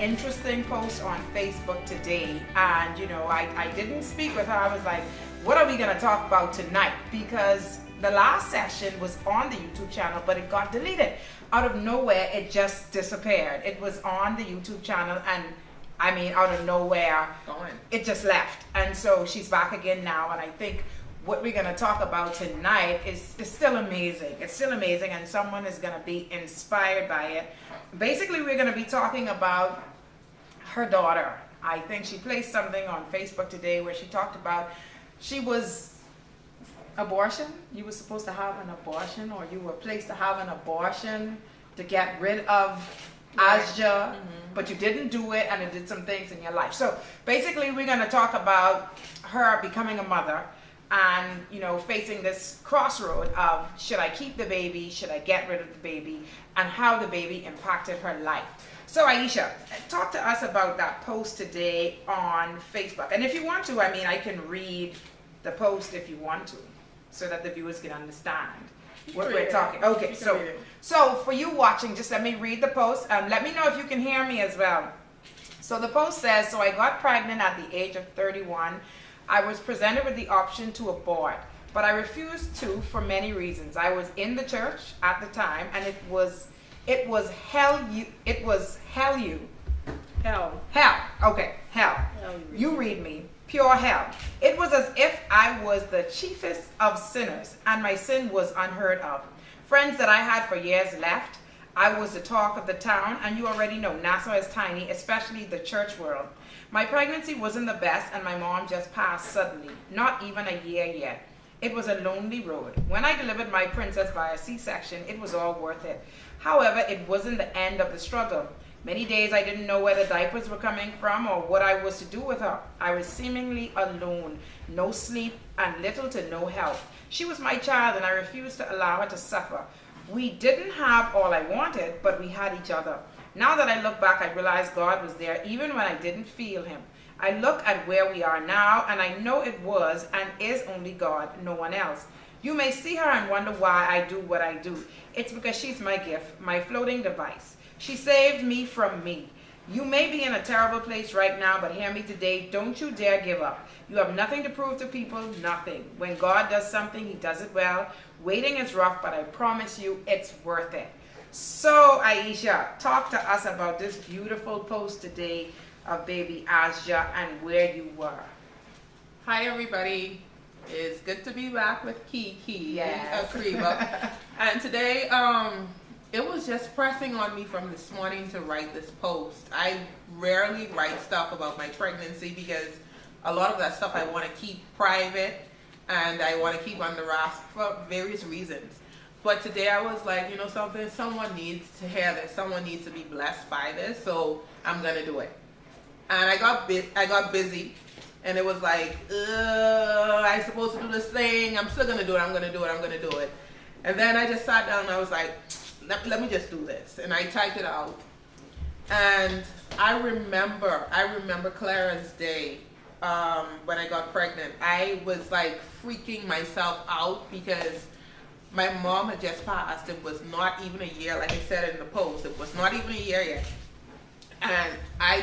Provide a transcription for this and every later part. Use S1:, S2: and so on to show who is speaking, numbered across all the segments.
S1: interesting post on Facebook today, and I didn't speak with her. I was like, what are we going to talk about tonight? Because the last session was on the YouTube channel, but it got deleted. Out of nowhere, it just disappeared. It was on the YouTube channel, and out of nowhere, it just left. And so she's back again now, and I think what we're going to talk about tonight is still amazing. It's still amazing, and someone is going to be inspired by it. Basically, we're going to be talking about her daughter. I think she placed something on Facebook today where she talked about abortion. You were supposed to have an abortion, or you were placed to have an abortion to get rid of Ayesha, but you didn't do it, and it did some things in your life. So basically, we're going to talk about her becoming a mother and, facing this crossroad of, should I keep the baby? Should I get rid of the baby? And how the baby impacted her life. So Ayesha, talk to us about that post today on Facebook. And if you want to, I can read the post if you want to, so that the viewers can understand what we're talking. Okay, so for you watching, just let me read the post. Let me know if you can hear me as well. So the post says, so I got pregnant at the age of 31. I was presented with the option to abort, but I refused to for many reasons. I was in the church at the time, and it was hell. You read me. Pure hell. It was as if I was the chiefest of sinners, and my sin was unheard of. Friends that I had for years left. I was the talk of the town, and you already know Nassau is tiny, especially the church world. My pregnancy wasn't the best, and my mom just passed suddenly, not even a year yet. It was a lonely road. When I delivered my princess via C-section, it was all worth it. However, it wasn't the end of the struggle. Many days I didn't know where the diapers were coming from or what I was to do with her. I was seemingly alone, no sleep, and little to no help. She was my child, and I refused to allow her to suffer. We didn't have all I wanted, but we had each other. Now that I look back, I realize God was there even when I didn't feel him. I look at where we are now, and I know it was and is only God, no one else. You may see her and wonder why I do what I do. It's because she's my gift, my floating device. She saved me from me. You may be in a terrible place right now, but hear me today. Don't you dare give up. You have nothing to prove to people, nothing. When God does something, he does it well. Waiting is rough, but I promise you it's worth it. So, Ayesha, talk to us about this beautiful post today of baby Ayesha and where you were.
S2: Hi, everybody. It's good to be back with Kiki.
S1: Yes.
S2: And today, it was just pressing on me from this morning to write this post. I rarely write stuff about my pregnancy because a lot of that stuff I want to keep private and I want to keep under wraps for various reasons. But today I was like, something, someone needs to hear this. Someone needs to be blessed by this, so I'm going to do it. And I got busy, and it was like, I'm supposed to do this thing. I'm still going to do it. I'm going to do it. And then I just sat down and I was like, let me just do this. And I typed it out. And I remember Clara's day when I got pregnant. I was like freaking myself out because my mom had just passed. It was not even a year, like I said in the post. It was not even a year yet. And I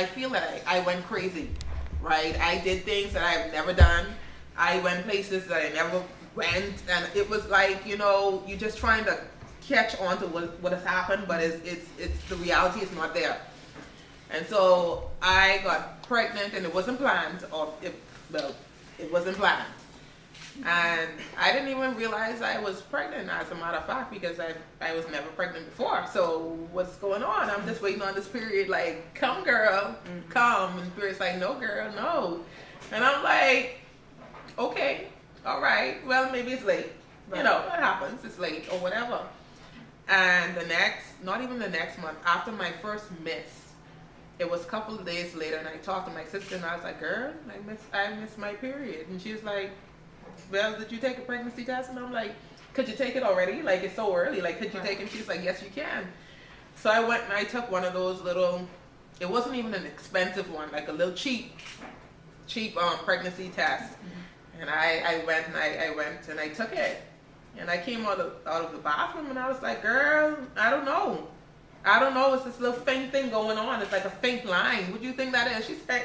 S2: feel that I went crazy, right? I did things that I've never done. I went places that I never went. And it was like, you're just trying to catch on to what has happened, but it's the reality is not there. And so I got pregnant, and it wasn't planned, it wasn't planned. And I didn't even realize I was pregnant, as a matter of fact, because I was never pregnant before. So what's going on? I'm just waiting on this period, like, come girl, come. And Spirit's like, no girl, no. And I'm like, okay, all right, well, maybe it's late. Right. It happens, it's late or whatever. And not even the next month, after my first miss, it was a couple of days later, and I talked to my sister, and I was like, girl, I missed my period. And she was like, well, did you take a pregnancy test? And I'm like, could you take it already? Like, it's so early. Like, could you take it? And she's like, yes, you can. So I went and I took one of those little, it wasn't even an expensive one, like a little cheap pregnancy test. And I went and I took it. And I came out of the bathroom, and I was like, girl, I don't know. I don't know, it's this little faint thing going on. It's like a faint line. What do you think that is? She said,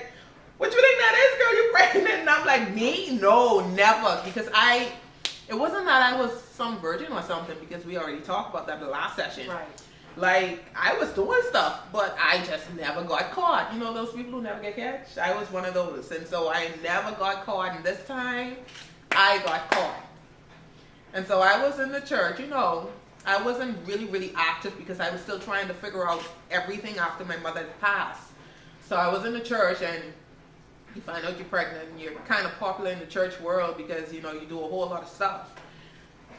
S2: what you think that is, girl? You pregnant? And I'm like, me? No, never. Because it wasn't that I was some virgin or something, because we already talked about that the last session.
S1: Right.
S2: Like, I was doing stuff, but I just never got caught. You know those people who never get catch? I was one of those. And so I never got caught. And this time, I got caught. And so I was in the church, you know. I wasn't really active because I was still trying to figure out everything after my mother passed. So I was in the church, and you find out you're pregnant, and you're kind of popular in the church world because, you know, you do a whole lot of stuff.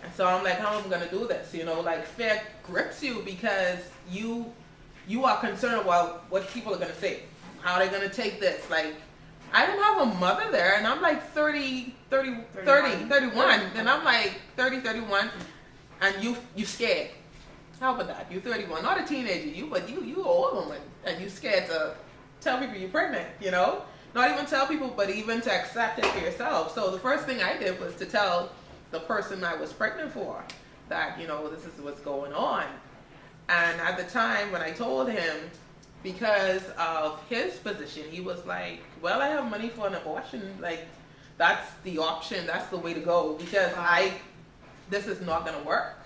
S2: And so I'm like, how am I going to do this? You know, like, fear grips you because you are concerned about what people are going to say. How are they going to take this? Like, I didn't have a mother there, and I'm like 31. And I'm like 31. And you scared. How about that? You're 31, not a teenager, but you an old woman, and you scared to tell people you're pregnant, you know? Not even tell people, but even to accept it for yourself. So the first thing I did was to tell the person I was pregnant for that, you know, this is what's going on. And at the time when I told him, because of his position, he was like, well, I have money for an abortion. Like, that's the option. That's the way to go, because this is not going to work.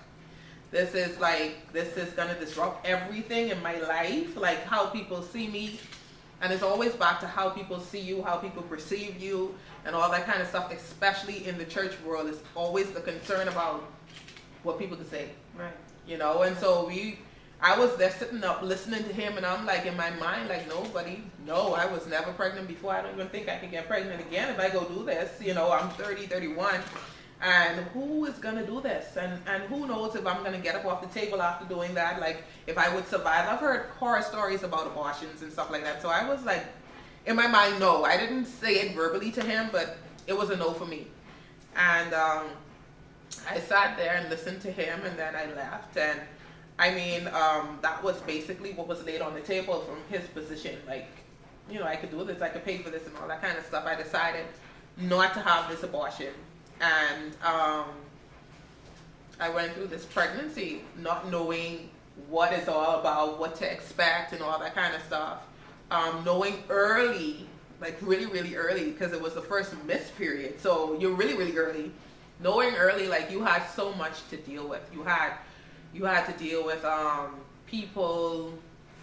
S2: This is going to disrupt everything in my life, like how people see me. And it's always back to how people see you, how people perceive you, and all that kind of stuff, especially in the church world. It's always the concern about what people can say.
S1: Right.
S2: You know, and so I was there sitting up listening to him, and I'm like, in my mind, like, no, I was never pregnant before. I don't even think I can get pregnant again if I go do this. You know, I'm 30, 31. And who is going to do this? And who knows if I'm going to get up off the table after doing that, like if I would survive. I've heard horror stories about abortions and stuff like that. So I was like, in my mind, no. I didn't say it verbally to him, but it was a no for me. And I sat there and listened to him, and then I left. And I mean, that was basically what was laid on the table from his position. Like, you know, I could do this, I could pay for this and all that kind of stuff. I decided not to have this abortion. And I went through this pregnancy not knowing what it's all about, what to expect and all that kind of stuff. Knowing early, like really early, because it was the first miss period. So you're really early. Knowing early, like you had so much to deal with. You had to deal with people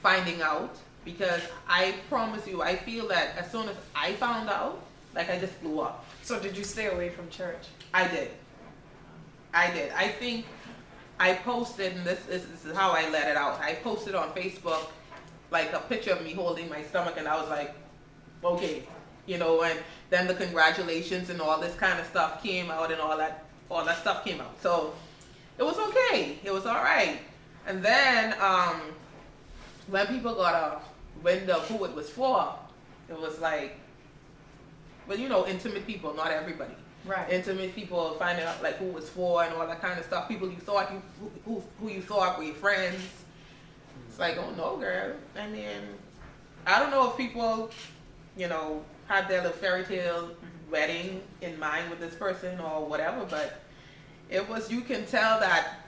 S2: finding out, because I promise you, I feel that as soon as I found out, like I just blew up.
S1: So did you stay away from church?
S2: I did. I think I posted, and this is how I let it out. I posted on Facebook like a picture of me holding my stomach, and I was like, okay, you know, and then the congratulations and all this kind of stuff came out, and all that stuff came out. So it was okay. It was all right. And then when people got a wind of who it was for, it was like, well, you know, intimate people, not everybody.
S1: Right.
S2: Intimate people finding out like who it was for and all that kind of stuff. People you thought who you thought were your friends. It's like, oh no, girl. I mean, I don't know if people, you know, had their little fairy tale wedding in mind with this person or whatever, but it was, you can tell that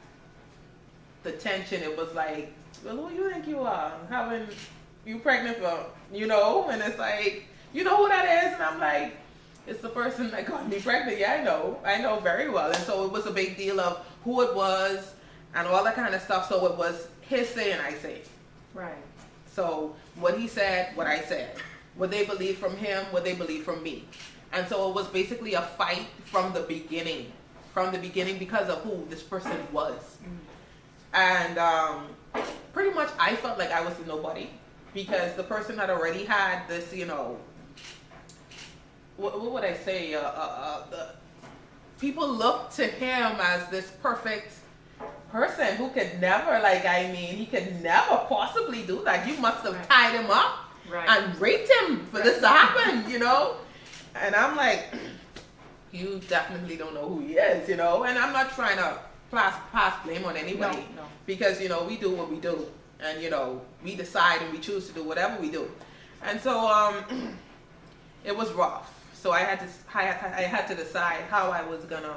S2: the tension, it was like, well, who you think you are? Having you pregnant for, you know? And it's like, you know who that is? And I'm like, it's the person that got me pregnant. Yeah, I know very well. And so it was a big deal of who it was and all that kind of stuff. So it was his say and I say.
S1: Right.
S2: So what he said, what I said. What they believe from him, what they believe from me. And so it was basically a fight from the beginning. From the beginning, because of who this person was. And pretty much I felt like I was a nobody, because the person had already had this, you know, what would I say? People looked to him as this perfect person who could never, like, I mean, he could never possibly do that. You must have tied him up and raped him for this to happen, you know? And I'm like, you definitely don't know who he is, you know? And I'm not trying to pass blame on anybody.
S1: No.
S2: Because, you know, we do what we do. And, you know, we decide and we choose to do whatever we do. And so it was rough. So I had to decide how I was going to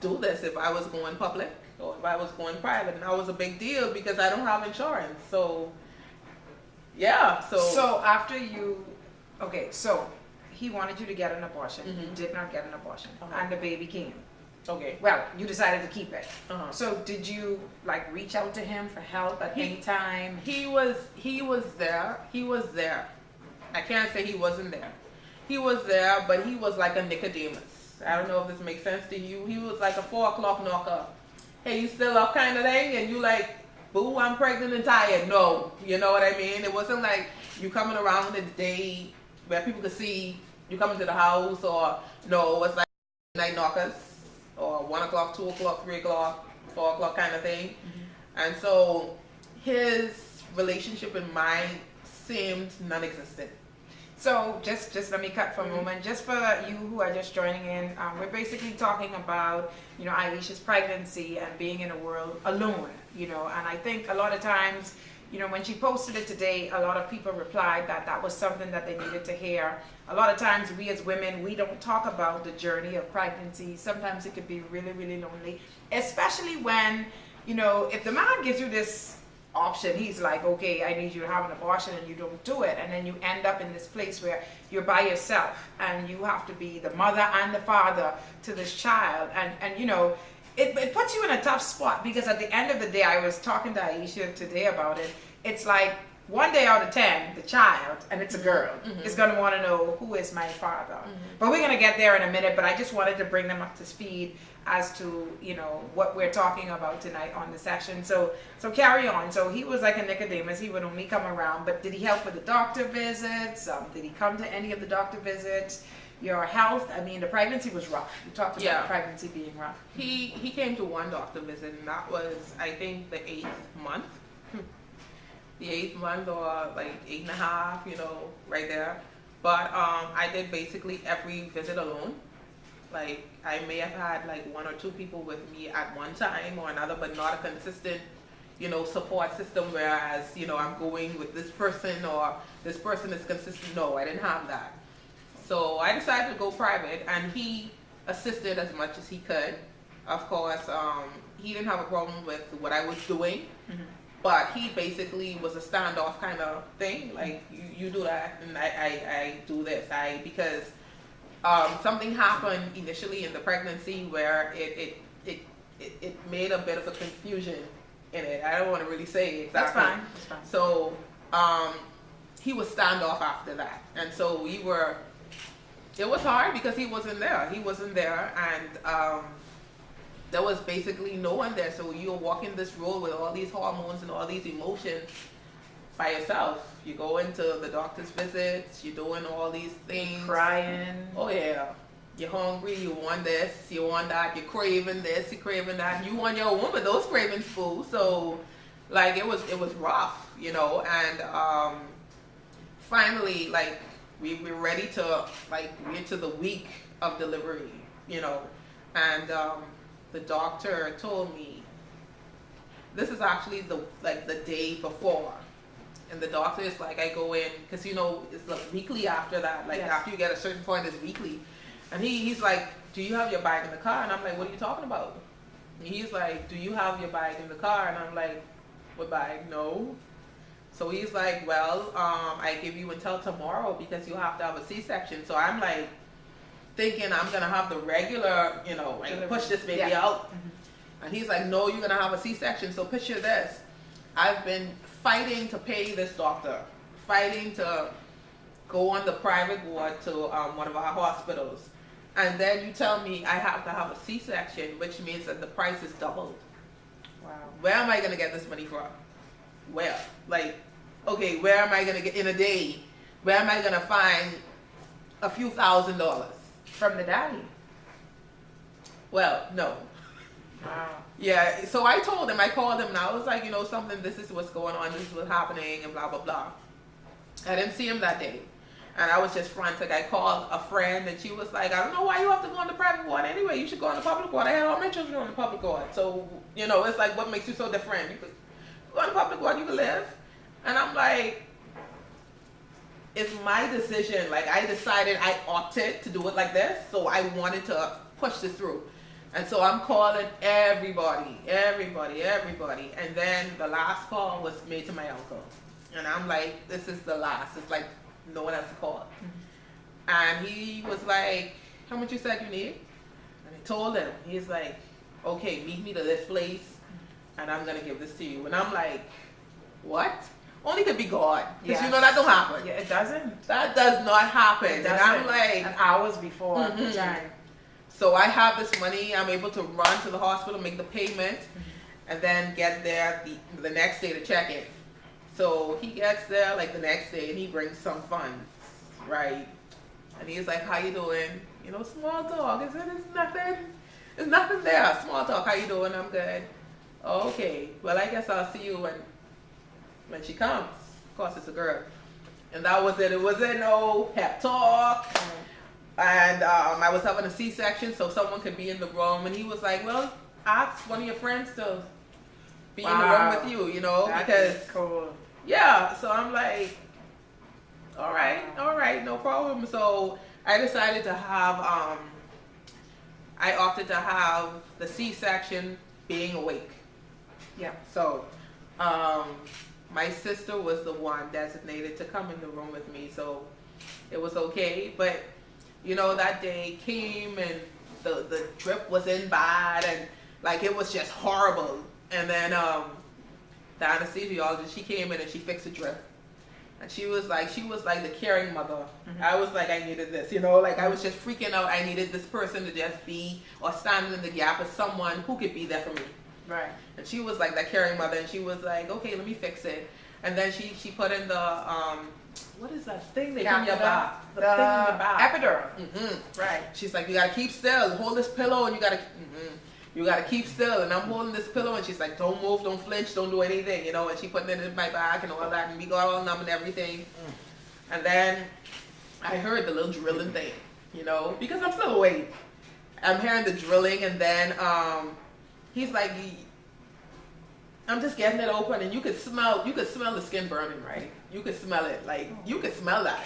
S2: do this, if I was going public or if I was going private, and that was a big deal because I don't have insurance. So yeah,
S1: So after you, okay, so he wanted you to get an abortion. You
S2: Mhm.
S1: did not get an abortion,
S2: Uh-huh.
S1: and the baby came.
S2: okay.
S1: Well, you decided to keep it.
S2: Uh-huh.
S1: So did you like reach out to him for help at any time?
S2: He was there. He was there. I can't say he wasn't there. He was there, but he was like a Nicodemus. I don't know if this makes sense to you. He was like a 4 o'clock knocker. Hey, you still up kind of thing? And you like, boo, I'm pregnant and tired. No, you know what I mean? It wasn't like you coming around in the day where people could see you coming to the house, or no, it was like night knockers, or 1 o'clock, 2 o'clock, 3 o'clock, 4 o'clock kind of thing. Mm-hmm. And so his relationship and mine seemed non-existent.
S1: So just let me cut for a moment. Just for you who are just joining in, we're basically talking about, you know, Ayesha's pregnancy and being in a world alone, you know. And I think a lot of times, you know, when she posted it today, a lot of people replied that that was something that they needed to hear. A lot of times we as women, we don't talk about the journey of pregnancy. Sometimes it could be really, really lonely, especially when, you know, if the man gives you this option, he's like, okay, I need you to have an abortion, and you don't do it, and then you end up in this place where you're by yourself and you have to be the mother and the father to this child, and you know, it puts you in a tough spot, because at the end of the day, I was talking to Ayesha today about it, it's like 1 day out of 10, the child, and it's a girl,
S2: Mm-hmm.
S1: is going to want to know, who is my father? Mm-hmm. But we're going to get there in a minute, but I just wanted to bring them up to speed as to, you know, what we're talking about tonight on the session. So carry on. So he was like a Nicodemus. He would only come around, but did he help with the doctor visits? Did he come to any of the doctor visits? Your health, I mean, the pregnancy was rough. You talked about the pregnancy being rough.
S2: He came to one doctor visit, and that was, I think, the 8th month. The 8th month, or like 8.5, you know, right there. But I did basically every visit alone. Like, I may have had like 1 or 2 people with me at one time or another, but not a consistent, you know, support system, whereas, you know, I'm going with this person or this person is consistent. No, I didn't have that. So I decided to go private, and he assisted as much as he could. Of course, he didn't have a problem with what I was doing, mm-hmm. but he basically was a standoff kind of thing. Like, you do that, and I do this. Because something happened initially in the pregnancy where it made a bit of a confusion in it. I don't want to really say exactly.
S1: That's fine. That's fine.
S2: So he was standoff after that, and so it was hard because he wasn't there. And there was basically no one there. So you're walking this road with all these hormones and all these emotions by yourself. You go into the doctor's visits, you're doing all these things.
S1: Crying.
S2: Oh yeah. You're hungry, you want this, you want that, you're craving this, you're craving that. You want your woman, those cravings full. So like it was rough, you know, and finally, like, we were ready to, like, get to the week of delivery, you know, and the doctor told me, this is actually the day before, and the doctor is like, I go in, because, you know, it's like weekly after that, like, yes. After you get a certain point, it's weekly, and he's like, do you have your bag in the car? And I'm like, what are you talking about? And he's like, do you have your bag in the car? And I'm like, what bag? No. So he's like, well, I give you until tomorrow because you have to have a C-section. So I'm like thinking I'm going to have the regular, you know, like push this baby out. Mm-hmm. And he's like, no, you're going to have a C-section. So picture this. I've been fighting to pay this doctor, fighting to go on the private ward to one of our hospitals. And then you tell me I have to have a C-section, which means that the price is doubled. Wow. Where am I going to get this money from? Where? Like, okay, where am I going to get in a day? Where am I going to find a few $1,000s?
S1: From the daddy?
S2: Well, no.
S1: Wow.
S2: Yeah, so I told him, I called him, and I was like, you know, something, this is what's going on, this is what's happening, and blah, blah, blah. I didn't see him that day. And I was just frantic. I called a friend, and she was like, I don't know why you have to go on the private ward anyway. You should go on the public ward. I had all my children on the public ward. So, you know, it's like, what makes you so different? You could go on the public ward, you can live. And I'm like, it's my decision. Like, I decided, I opted to do it like this, so I wanted to push this through. And so I'm calling everybody. And then the last call was made to my uncle. And I'm like, this is the last. It's like no one else to call. And he was like, how much you said you need? And I told him. He's like, okay, meet me to this place and I'm going to give this to you. And I'm like, what? Only could be God. Because you know that don't happen.
S1: Yeah, it doesn't.
S2: That does not happen.
S1: It
S2: And
S1: doesn't.
S2: I'm like,
S1: And hours before the time.
S2: so I have this money. I'm able to run to the hospital, make the payment, and then get there the next day to check it. So he gets there like the next day and he brings some funds, right? And he's like, how you doing? You know, small talk. It's nothing. There's nothing there. Small talk. How you doing? I'm good. Okay. Well, I guess I'll see you when she comes. Of course, it's a girl. And that was it. It wasn't no pep talk. And I was having a C-section, so someone could be in the room. And he was like, well, ask one of your friends to be in the room with you, you know,
S1: That
S2: because
S1: is cool.
S2: yeah. So I'm like, all right, no problem. So I decided to have, I opted to have the C-section being awake.
S1: Yeah.
S2: So my sister was the one designated to come in the room with me, so it was okay. But you know, that day came and the drip was in bad and like it was just horrible. And then the anesthesiologist, she came in and she fixed the drip. And she was like the caring mother. I was like, I needed this, you know, like I was just freaking out. I needed this person to just be or stand in the gap as someone who could be there for me.
S1: Right.
S2: And she was like that caring mother, and she was like, okay, let me fix it. And then she put in the what is that thing they put in your back? The thing in your back.
S1: Epidural. Right.
S2: She's like, you gotta keep still. Hold this pillow, and you gotta keep still. And I'm holding this pillow, and she's like, don't move, don't flinch, don't do anything, you know. And she putting it in my back and all that, and we got all numb and everything. And then I heard the little drilling thing, you know, because I'm still awake. I'm hearing the drilling, and then he's like, I'm just getting it open, and you could smell the skin burning, right? You could smell it, like you could smell that.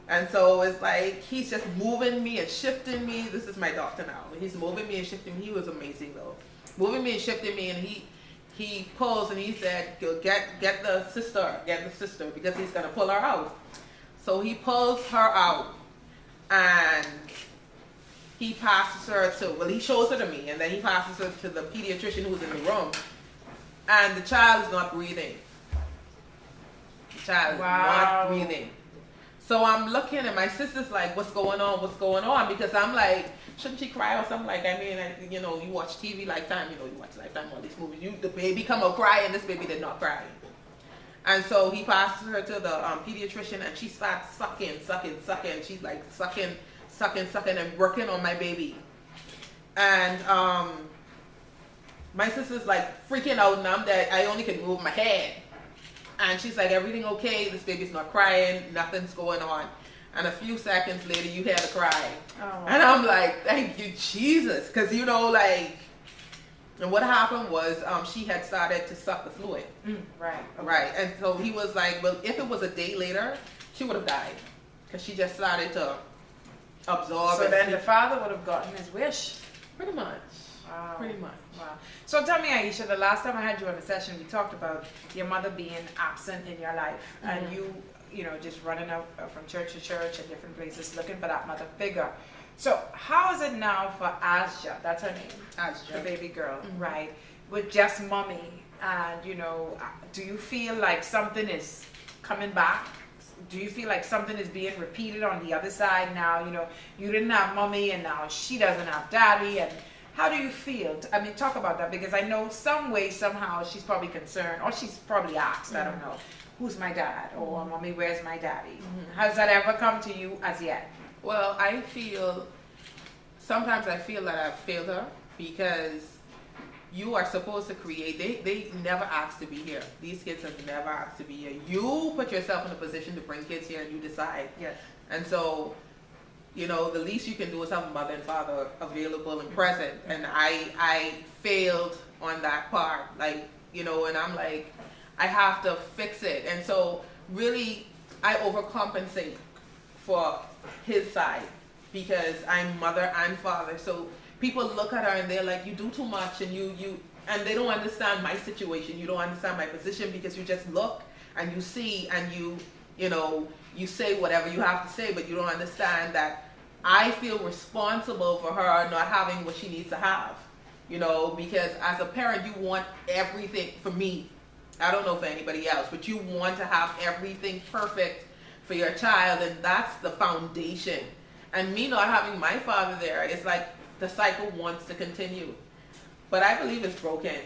S2: And so it's like he's just moving me and shifting me. This is my doctor now. He's moving me and shifting me. He was amazing though, moving me and shifting me. And he pulls and he said, get the sister because he's gonna pull her out. So he pulls her out, and he passes her to, he shows her to me, and then he passes her to the pediatrician who's in the room. And the child is not breathing. The child is not breathing. So I'm looking, and my sister's like, what's going on? Because I'm like, shouldn't she cry or something? Like, I mean, you know, you watch TV Lifetime, you know, you watch Lifetime, all these movies. The baby come out cry, and this baby did not cry. And so he passes her to the pediatrician, and she starts sucking. She's like sucking and working on my baby. And my sister's like freaking out, and I'm that I only can move my head. And she's like, everything okay? This baby's not crying. Nothing's going on. And a few seconds later, you hear the cry. Oh. And I'm like, thank you, Jesus. Because, you know, like, and what happened was she had started to suck the fluid.
S1: Right. Okay.
S2: Right. And so he was like, well, if it was a day later, she would have died. Because she just started to absorb.
S1: So then the father would have gotten his wish.
S2: Pretty much.
S1: Wow.
S2: Pretty much.
S1: Wow. So tell me, Ayesha, the last time I had you on the session, we talked about your mother being absent in your life, and you know, just running out from church to church and different places looking for that mother figure. So how is it now for Ayesha? That's her name.
S2: Ayesha.
S1: The baby girl, right? With just mommy, and you know, do you feel like something is coming back? Do you feel like something is being repeated on the other side now? You know, you didn't have mommy, and now she doesn't have daddy, and how do you feel? I mean, talk about that, because I know some way, somehow, she's probably concerned, or she's probably asked, I don't know, who's my dad? Or, mommy, where's my daddy? Has that ever come to you as yet?
S2: Well, sometimes I feel that I've failed her, because you are supposed to create, they never asked to be here. These kids have never asked to be here. You put yourself in a position to bring kids here, and you decide.
S1: Yes.
S2: And so, you know, the least you can do is have a mother and father available and present. And I failed on that part. Like, you know, and I'm like, I have to fix it. And so really, I overcompensate for his side, because I'm mother and father. So people look at her and they're like, you do too much, and and they don't understand my situation. You don't understand my position, because you just look and you see and you say whatever you have to say, but you don't understand that I feel responsible for her not having what she needs to have. Because as a parent, you want everything. For me, I don't know for anybody else, but you want to have everything perfect for your child, and that's the foundation. And me not having my father there, it's like the cycle wants to continue. But I believe it's broken,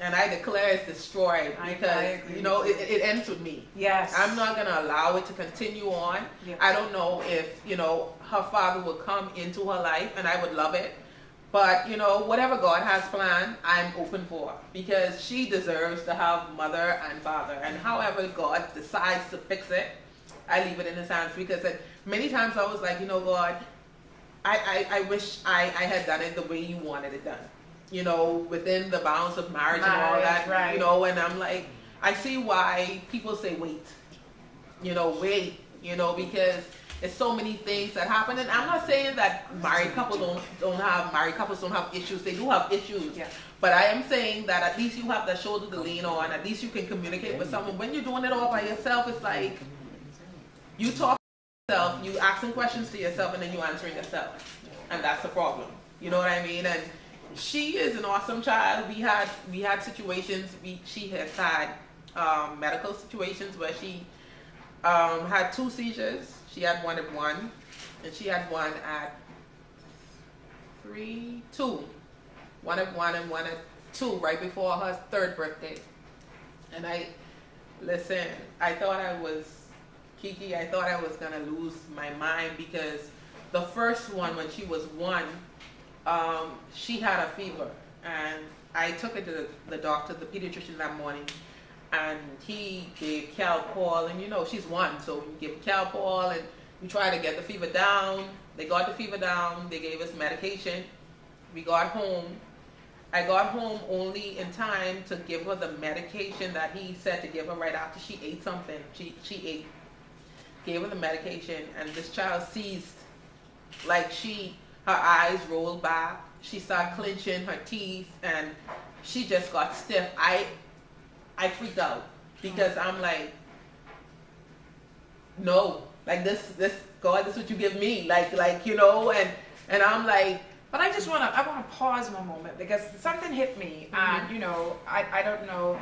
S2: and I declare it's destroyed, because it ends with me.
S1: Yes.
S2: I'm not going to allow it to continue on.
S1: Yes.
S2: I don't know if her father will come into her life, and I would love it. But whatever God has planned, I'm open for, because she deserves to have mother and father. And however God decides to fix it, I leave it in his hands, because many times I was like, God, I wish I had done it the way you wanted it done, within the bounds of marriage and all that,
S1: right.
S2: And I'm like, I see why people say wait, because there's so many things that happen. And I'm not saying that married couples don't have issues. They do have issues.
S1: Yeah.
S2: But I am saying that at least you have that shoulder to lean on. At least you can communicate with someone. When you're doing it all by yourself, it's like you talk to yourself, you asking questions to yourself, and then you answering yourself. And that's the problem. You know what I mean? And she is an awesome child. We had situations. She has had medical situations where she had 2 seizures. She had one at 1, and she had one at 2. One at 1 and one at 2, right before her 3rd birthday. And I thought I was Kiki. I thought I was gonna lose my mind, because the first one, when she was 1, she had a fever, and I took her to the doctor, the pediatrician, that morning. And he gave Calpol, and she's 1, so you give Calpol, and you try to get the fever down. They got the fever down. They gave us medication. We got home. I got home only in time to give her the medication that he said to give her right after she ate something. She ate. Gave her the medication, and this child seized. Like her eyes rolled back. She started clenching her teeth, and she just got stiff. I freaked out, because I'm like, no, like this God, this is what you give me, and I'm like.
S1: But I want to pause one moment, because something hit me, and I don't know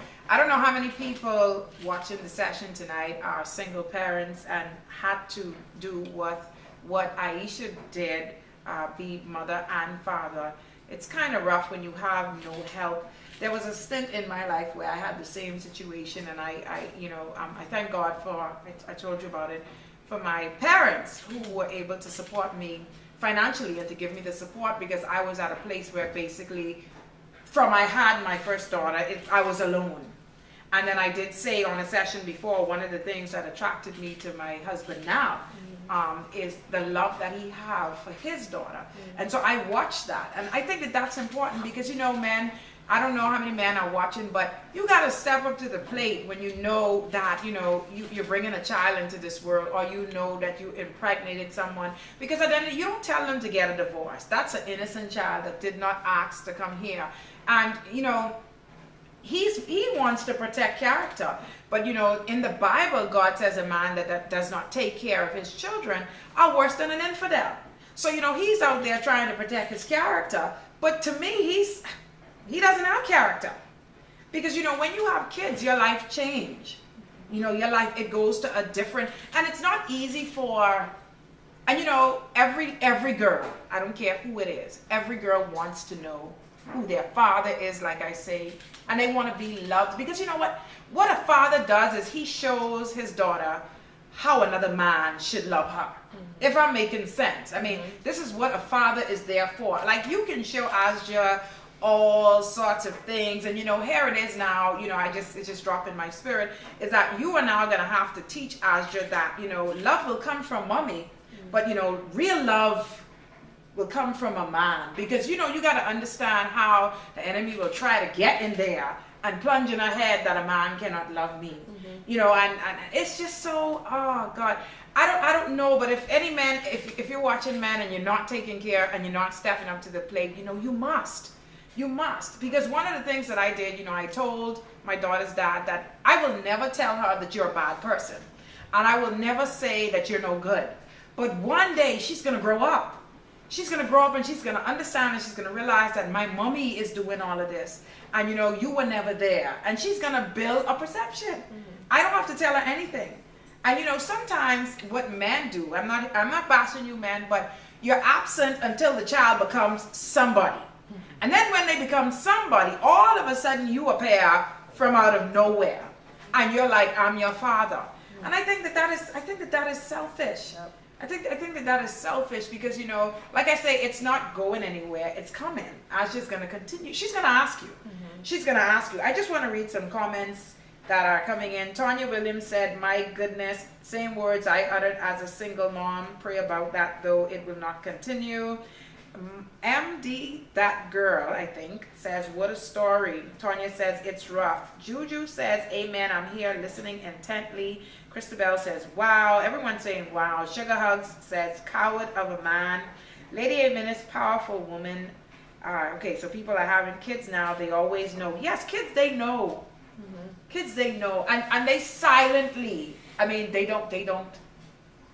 S1: how many people watching the session tonight are single parents and had to do what Ayesha did, be mother and father. It's kind of rough when you have no help. There was a stint in my life where I had the same situation, and I thank God for, I told you about it, for my parents who were able to support me financially and to give me the support, because I was at a place where basically, from I had my first daughter, I was alone. And then I did say on a session before, one of the things that attracted me to my husband now is the love that he has for his daughter. And so I watched that, and I think that that's important, because men, I don't know how many men are watching, but you got to step up to the plate when you know that, you're bringing a child into this world, or you know that you impregnated someone. Because at the end, you don't tell them to get a divorce. That's an innocent child that did not ask to come here. And, he wants to protect character. But, in the Bible, God says a man that does not take care of his children are worse than an infidel. So, he's out there trying to protect his character. But to me, he doesn't have character. Because, when you have kids, your life change. Your life, it goes to a different, and it's not easy for, and every girl, I don't care who it is, every girl wants to know who their father is, like I say, and they want to be loved. Because what a father does is he shows his daughter how another man should love her. If I'm making sense. I mean, this is what a father is there for. Like, you can show Ayesha all sorts of things, and here it is now, it just dropped in my spirit, is that you are now going to have to teach Ayesha that love will come from mommy, but real love will come from a man. Because you got to understand how the enemy will try to get in there and plunge in her head that a man cannot love me. And it's just so, oh God, I don't know, but if any man, if you're watching men and you're not taking care and you're not stepping up to the plate, you know, you must. You must. Because one of the things that I did, you know, I told my daughter's dad that I will never tell her that you're a bad person. And I will never say that you're no good. But one day she's going to grow up. She's going to grow up and she's going to understand and she's going to realize that my mommy is doing all of this. And, you know, you were never there. And she's going to build a perception. Mm-hmm. I don't have to tell her anything. And, you know, sometimes what men do, I'm not bashing you men, but you're absent until the child becomes somebody. Mm-hmm. And then when they become somebody, all of a sudden you appear from out of nowhere. And you're like, I'm your father. Mm-hmm. And I think that is selfish. Yep. I think that is selfish because, you know, like I say, it's not going anywhere. It's coming. Ayesha's going to continue. She's going to ask you. Mm-hmm. She's going to ask you. I just want to read some comments that are coming in. Tanya Williams said, my goodness, same words I uttered as a single mom. Pray about that, though it will not continue. MD, that girl, I think, says, what a story. Tanya says, it's rough. Juju says, amen, I'm here listening intently. Christabel says, wow. Everyone's saying, wow. Sugar Hugs says, coward of a man. Lady Amenis, powerful woman. Okay, so people are having kids now. They always know. Yes, kids, they know. Mm-hmm. Kids, they know. And they silently, I mean, they don't.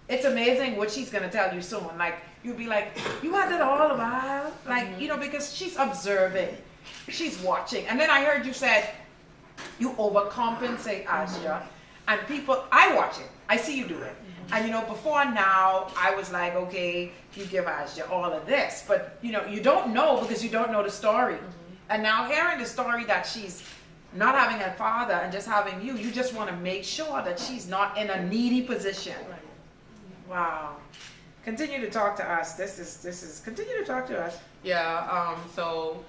S1: It's amazing what she's going to tell you soon. Like, you'll be like, you had it all a while? Like, mm-hmm. You know, because she's observing. She's watching. And then I heard you said, you overcompensate, Ayesha. Mm-hmm. And people, I watch it. I see you do it. Mm-hmm. And, you know, before now, I was like, okay, you give Ayesha all of this. But, you know, you don't know because you don't know the story. Mm-hmm. And now hearing the story that she's not having a father and just having you just want to make sure that she's not in a needy position. Right. Wow. Continue to talk to us. This is continue to talk to us.
S2: Yeah, so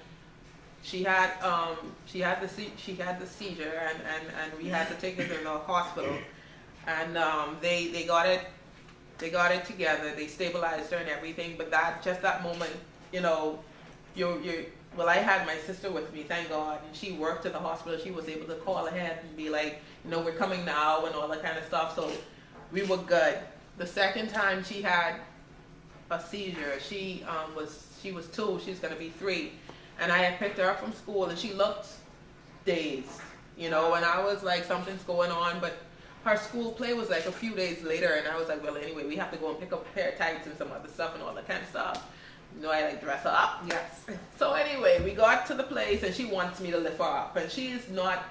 S2: she had the seizure and we had to take her to the hospital, and they got it together. They stabilized her and everything, but that moment, you know, well, I had my sister with me, thank God, and she worked at the hospital. She was able to call ahead and be like, you know, we're coming now and all that kind of stuff. So we were good. The second time she had a seizure, she was 2. She's gonna be 3, and I had picked her up from school, and she looked dazed, you know, and I was like, something's going on. But her school play was like a few days later, and I was like, well, anyway, we have to go and pick up a pair of tights and some other stuff and all that kind of stuff. You know, I like dress her up.
S1: Yes.
S2: So anyway, we got to the place, and she wants me to lift her up, and she's not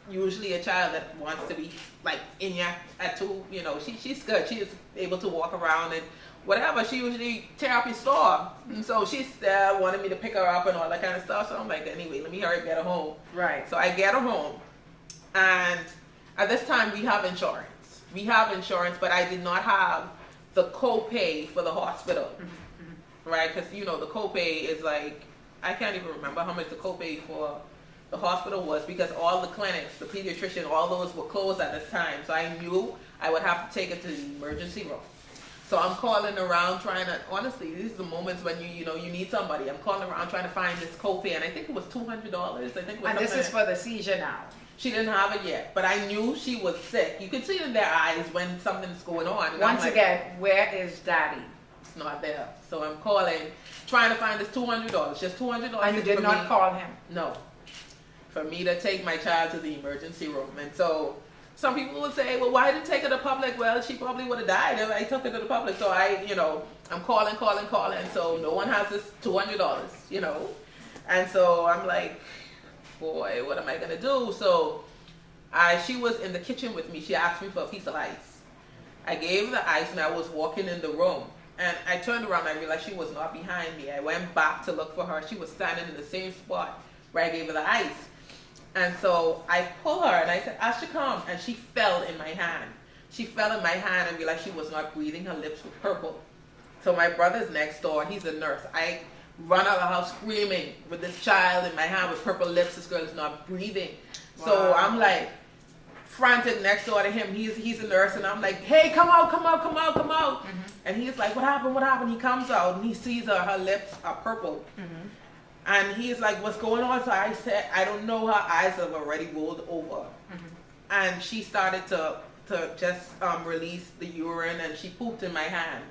S2: usually a child that wants to be like in your at 2. You know, she's good. She is able to walk around and whatever. She usually tear up your store, and so she wanted me to pick her up and all that kind of stuff. So I'm like, anyway, let me hurry get her home.
S1: Right. So
S2: I get her home, and at this time we have insurance. But I did not have the copay for the hospital. Mm-hmm. Right, because, you know, the copay is like, I can't even remember how much the copay for the hospital was, because all the clinics, the pediatrician, all those were closed at this time. So I knew I would have to take it to the emergency room. So I'm calling around trying to, honestly, these are the moments when you need somebody. I'm calling around trying to find this copay, and I think it was $200. I think it was.
S1: And this is for the seizure now.
S2: She didn't have it yet, but I knew she was sick. You could see it in their eyes when something's going on. And
S1: Once again, where is Daddy?
S2: Not there. So I'm calling, trying to find this $200, just $200.
S1: And you did not call him?
S2: No. For me to take my child to the emergency room. And so some people would say, well, why didn't you take her to public? Well, she probably would have died if I took her to the public. So I'm calling. So no one has this $200, you know. And so I'm like, boy, what am I going to do? So she was in the kitchen with me. She asked me for a piece of ice. I gave her the ice, and I was walking in the room. And I turned around and I realized she was not behind me. I went back to look for her. She was standing in the same spot where I gave her the ice. And so I pulled her and I said, Ayesha, come. And she fell in my hand. She fell in my hand and realized she was not breathing. Her lips were purple. So my brother's next door. He's a nurse. I run out of the house screaming with this child in my hand with purple lips. This girl is not breathing. Wow. So I'm like, frantic next door to him. He's a nurse, and I'm like, hey, come out. Mm-hmm. And he's like, what happened? He comes out and he sees her lips are purple. Mm-hmm. And he's like, what's going on? So I said, I don't know, her eyes have already rolled over. Mm-hmm. And she started to to just release the urine, and she pooped in my hand.